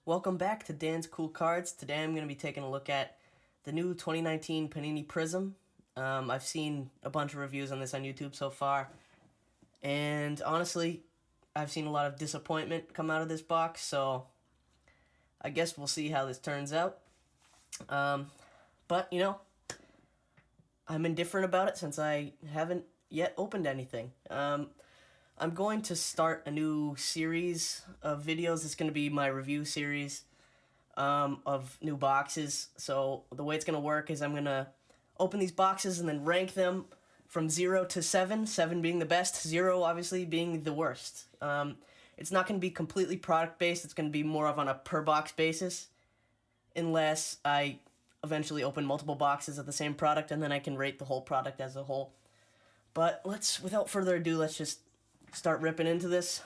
Welcome back to Dan's Cool Cards. Today I'm going to be taking a look at the new 2019 Panini Prizm. I've seen a bunch of reviews on this on YouTube so far, and honestly, I've seen a lot of disappointment come out of this box, so I guess we'll see how this turns out. But, I'm indifferent about it since I haven't yet opened anything. I'm going to start a new series of videos. It's going to be my review series of new boxes. So the way it's going to work is I'm going to open these boxes and then rank them from 0 to 7, 7 being the best, 0 obviously being the worst. It's not going to be completely product-based. It's going to be more of on a per-box basis, unless I eventually open multiple boxes of the same product, and then I can rate the whole product as a whole. But without further ado, let's just start ripping into this.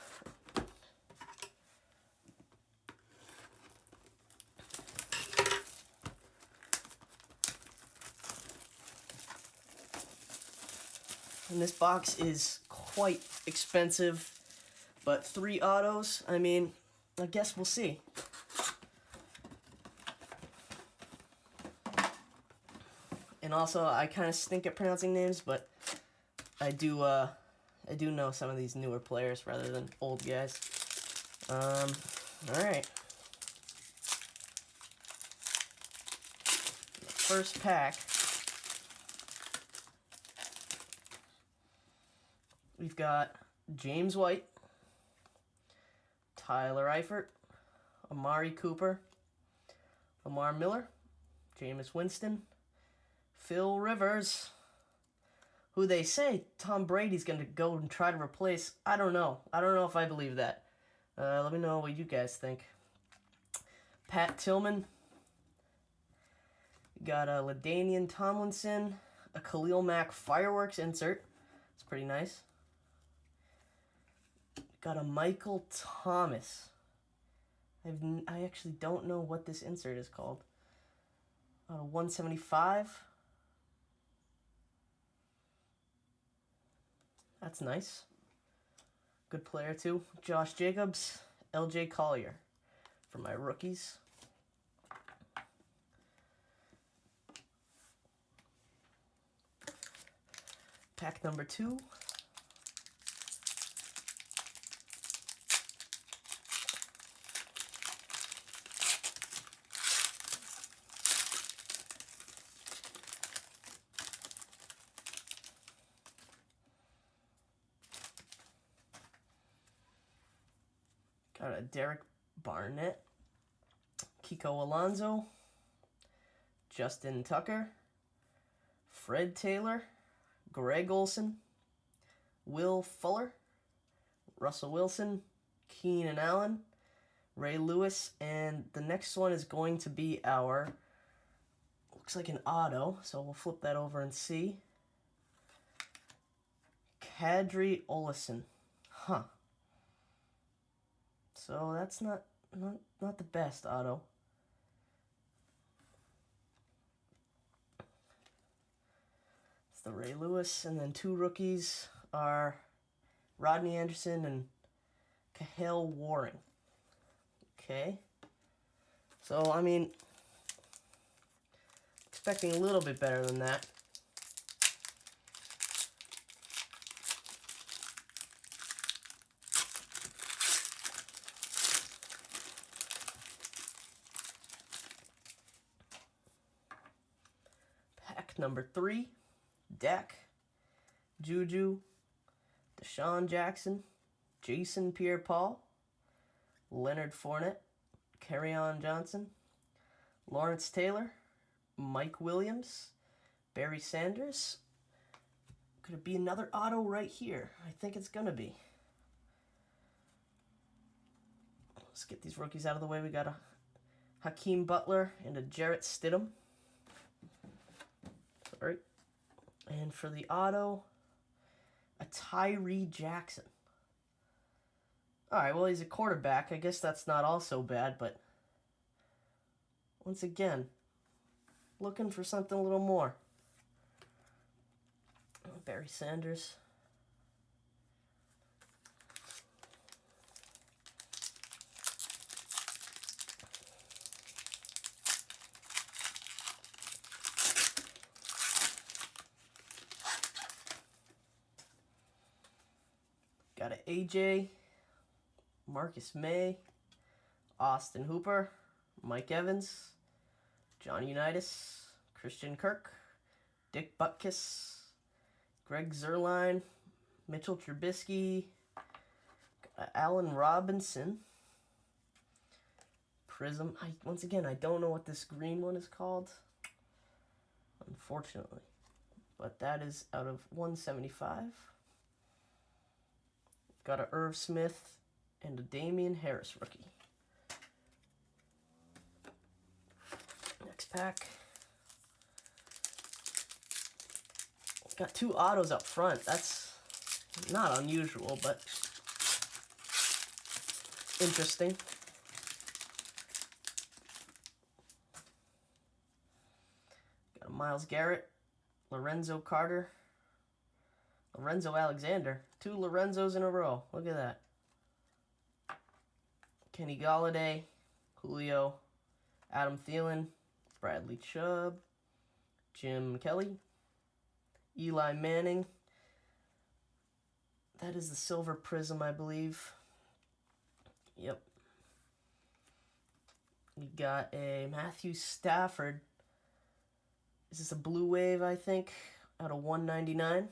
And this box is quite expensive, but 3 autos, I mean, I guess we'll see. And also, I kind of stink at pronouncing names, but I do know some of these newer players rather than old guys. Alright. First pack, we've got James White, Tyler Eifert, Amari Cooper, Lamar Miller, Jameis Winston, Phil Rivers, who they say Tom Brady's going to go and try to replace. I don't know. I don't know if I believe that. Let me know what you guys think. Pat Tillman. You got a LaDainian Tomlinson, a Khalil Mack fireworks insert. It's pretty nice. Got a Michael Thomas. I actually don't know what this insert is called. A 175. That's nice. Good player, too. Josh Jacobs, LJ Collier for my rookies. Pack number 2. Got a Derek Barnett, Kiko Alonso, Justin Tucker, Fred Taylor, Greg Olsen, Will Fuller, Russell Wilson, Keenan Allen, Ray Lewis, and the next one is going to be our, looks like an auto, so we'll flip that over and see. Kadri Olison. Huh. So that's not the best auto. It's the Ray Lewis, and then 2 rookies are Rodney Anderson and Kahale Warring. Okay. So, I mean, expecting a little bit better than that. Number 3, Dak, Juju, Deshaun Jackson, Jason Pierre-Paul, Leonard Fournette, Kerryon Johnson, Lawrence Taylor, Mike Williams, Barry Sanders. Could it be another auto right here? I think it's going to be. Let's get these rookies out of the way. We got a Hakeem Butler and a Jarrett Stidham. Sorry. And for the auto, a Tyree Jackson. Alright, well, he's a quarterback. I guess that's not all so bad, but once again, looking for something a little more. Barry Sanders. Got an AJ, Marcus May, Austin Hooper, Mike Evans, John Unitas, Christian Kirk, Dick Butkus, Greg Zuerlein, Mitchell Trubisky, Allen Robinson, Prizm. Once again, I don't know what this green one is called, unfortunately. But that is out of 175. Got a Irv Smith and a Damian Harris rookie. Next pack. Got 2 autos up front. That's not unusual, but interesting. Got a Myles Garrett, Lorenzo Carter, Lorenzo Alexander. 2 Lorenzos in a row. Look at that. Kenny Golladay, Julio, Adam Thielen, Bradley Chubb, Jim Kelly, Eli Manning. That is the silver Prizm, I believe. Yep. We got a Matthew Stafford. Is this a blue wave, I think, out of 199?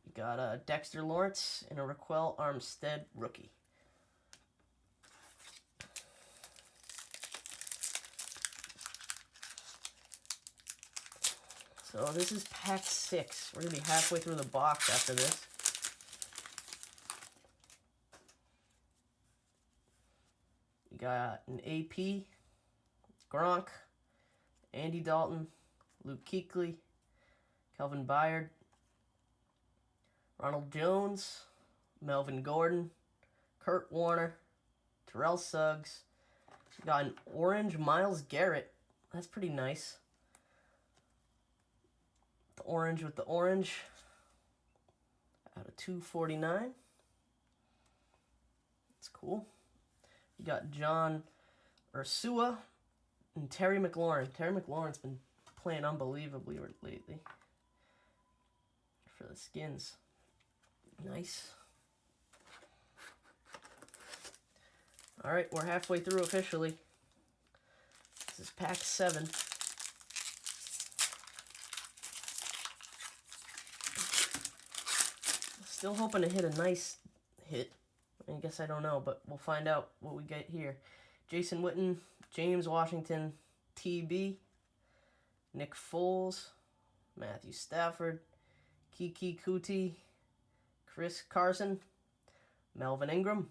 We got a Dexter Lawrence and a Raquel Armstead rookie. So this is pack 6. We're going to be halfway through the box after this. We got an AP, Gronk, Andy Dalton, Luke Kuechly, Kelvin Byard, Ronald Jones, Melvin Gordon, Kurt Warner, Terrell Suggs. We got an orange Myles Garrett. That's pretty nice. The orange with the orange. Out of 249. That's cool. You got John Ursua and Terry McLaurin. Terry McLaurin's been playing unbelievably lately for the Skins. Nice. All right, we're halfway through officially. This is pack 7. Still hoping to hit a nice hit. I guess I don't know, but we'll find out what we get here. Jason Witten, James Washington, TB, Nick Foles, Matthew Stafford, Kiki Kuti, Chris Carson, Melvin Ingram,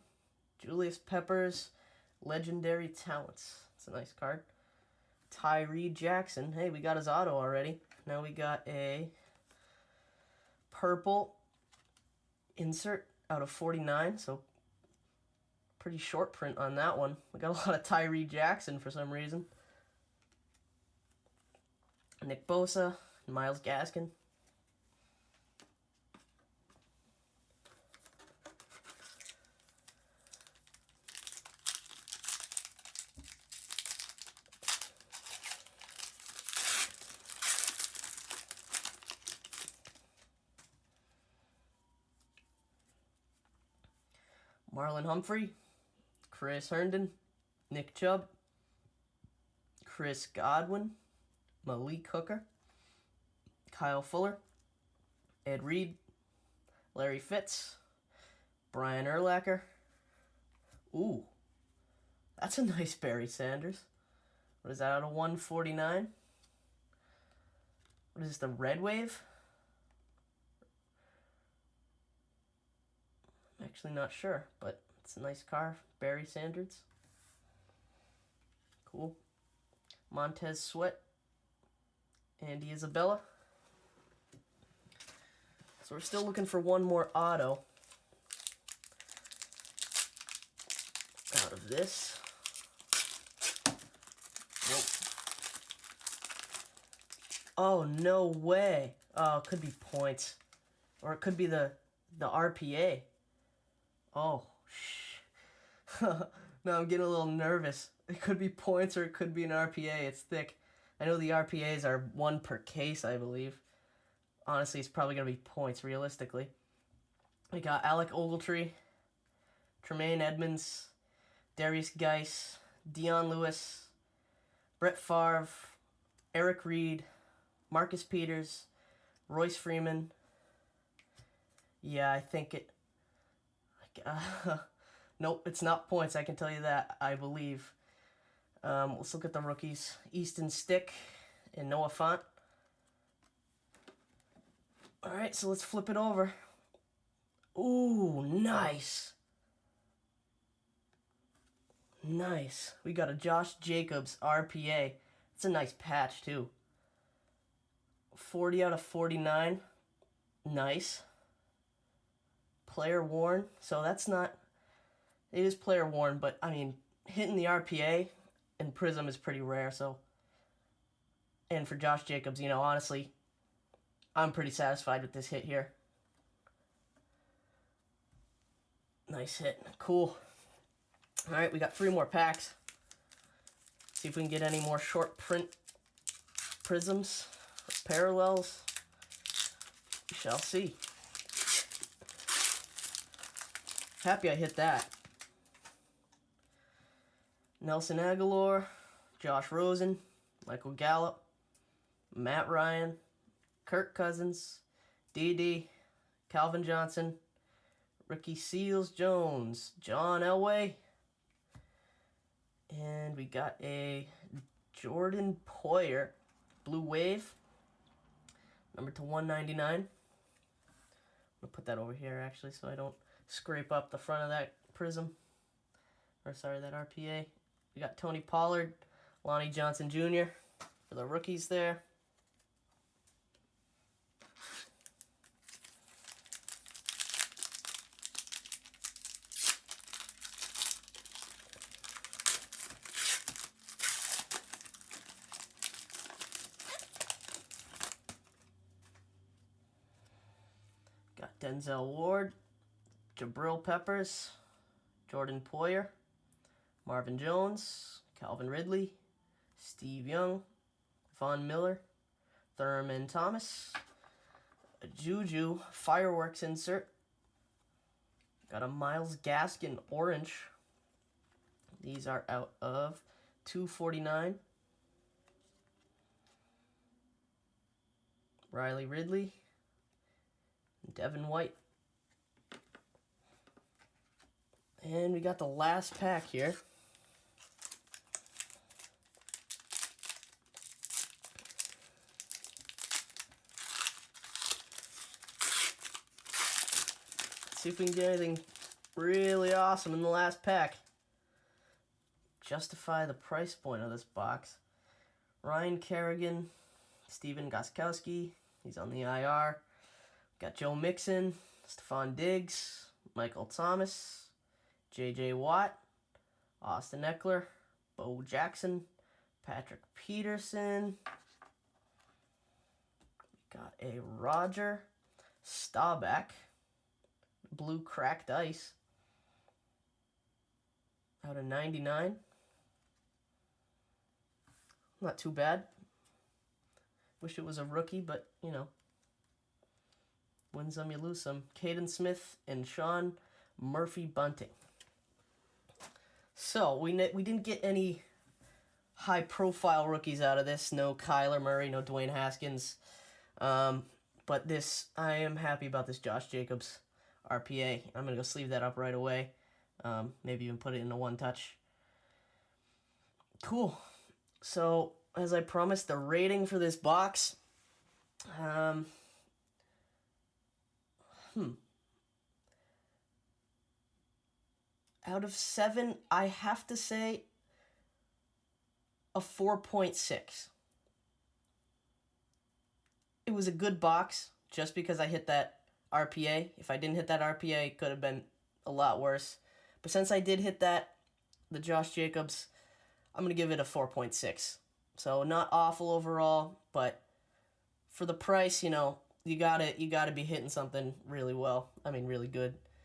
Julius Peppers, Legendary Talents. That's a nice card. Tyree Jackson. Hey, we got his auto already. Now we got a purple insert out of 49, so pretty short print on that one. We got a lot of Tyree Jackson for some reason. Nick Bosa, Myles Gaskin. Marlon Humphrey, Chris Herndon, Nick Chubb, Chris Godwin, Malik Hooker, Kyle Fuller, Ed Reed, Larry Fitz, Brian Urlacher. Ooh, that's a nice Barry Sanders. What is that, out of 149? What is this, the red wave? I'm actually not sure, but it's a nice car. Barry Sanders. Cool. Montez Sweat. Andy Isabella. So we're still looking for one more auto out of this. Nope. Oh, no way. Oh, it could be points. Or it could be the RPA. Oh, shh. No, I'm getting a little nervous. It could be points or it could be an RPA. It's thick. I know the RPAs are 1 per case, I believe. Honestly, it's probably going to be points, realistically. We got Alec Ogletree, Tremaine Edmonds, Darius Geis, Dion Lewis, Brett Favre, Eric Reed, Marcus Peters, Royce Freeman. Yeah, I think it... nope, it's not points, I can tell you that, I believe. Let's look at the rookies. Easton Stick and Noah Fant. Alright, so let's flip it over. Ooh, nice. Nice. We got a Josh Jacobs RPA. It's a nice patch, too. 40 out of 49. Nice. Player worn. So that's not... It is player worn, but, I mean, hitting the RPA in Prizm is pretty rare, so... And for Josh Jacobs, you know, honestly, I'm pretty satisfied with this hit here. Nice hit. Cool. Alright, we got 3 more packs. See if we can get any more short print Prizms or parallels. We shall see. Happy I hit that. Nelson Aguilar, Josh Rosen, Michael Gallup, Matt Ryan, Kirk Cousins, D.D., Calvin Johnson, Ricky Seals-Jones, John Elway, and we got a Jordan Poyer Blue Wave, number to 199. I'm going to put that over here, actually, so I don't scrape up the front of that Prizm. Or, sorry, that RPA. We got Tony Pollard, Lonnie Johnson Jr. for the rookies there. Got Denzel Ward, Jabril Peppers, Jordan Poyer, Marvin Jones, Calvin Ridley, Steve Young, Von Miller, Thurman Thomas, a Juju Fireworks insert. Got a Myles Gaskin orange. These are out of 249. Riley Ridley, Devin White. And we got the last pack here. Let's see if we can get anything really awesome in the last pack. Justify the price point of this box. Ryan Kerrigan, Steven Gostkowski, he's on the IR. Got Joe Mixon, Stephon Diggs, Michael Thomas, J.J. Watt, Austin Eckler, Bo Jackson, Patrick Peterson. Got a Roger Staubach, blue cracked ice, out of 99. Not too bad. Wish it was a rookie, but, you know, win some, you lose some. Caden Smith and Sean Murphy-Bunting. So, we didn't get any high-profile rookies out of this. No Kyler Murray, no Dwayne Haskins. But this, I am happy about this Josh Jacobs RPA. I'm going to go sleeve that up right away. Maybe even put it in a one-touch. Cool. So, as I promised, the rating for this box... Out of 7, I have to say a 4.6. It was a good box just because I hit that RPA. If I didn't hit that RPA, it could have been a lot worse. But since I did hit that, the Josh Jacobs, I'm going to give it a 4.6. So not awful overall, but for the price, you know, you gotta be hitting something really well. I mean, really good.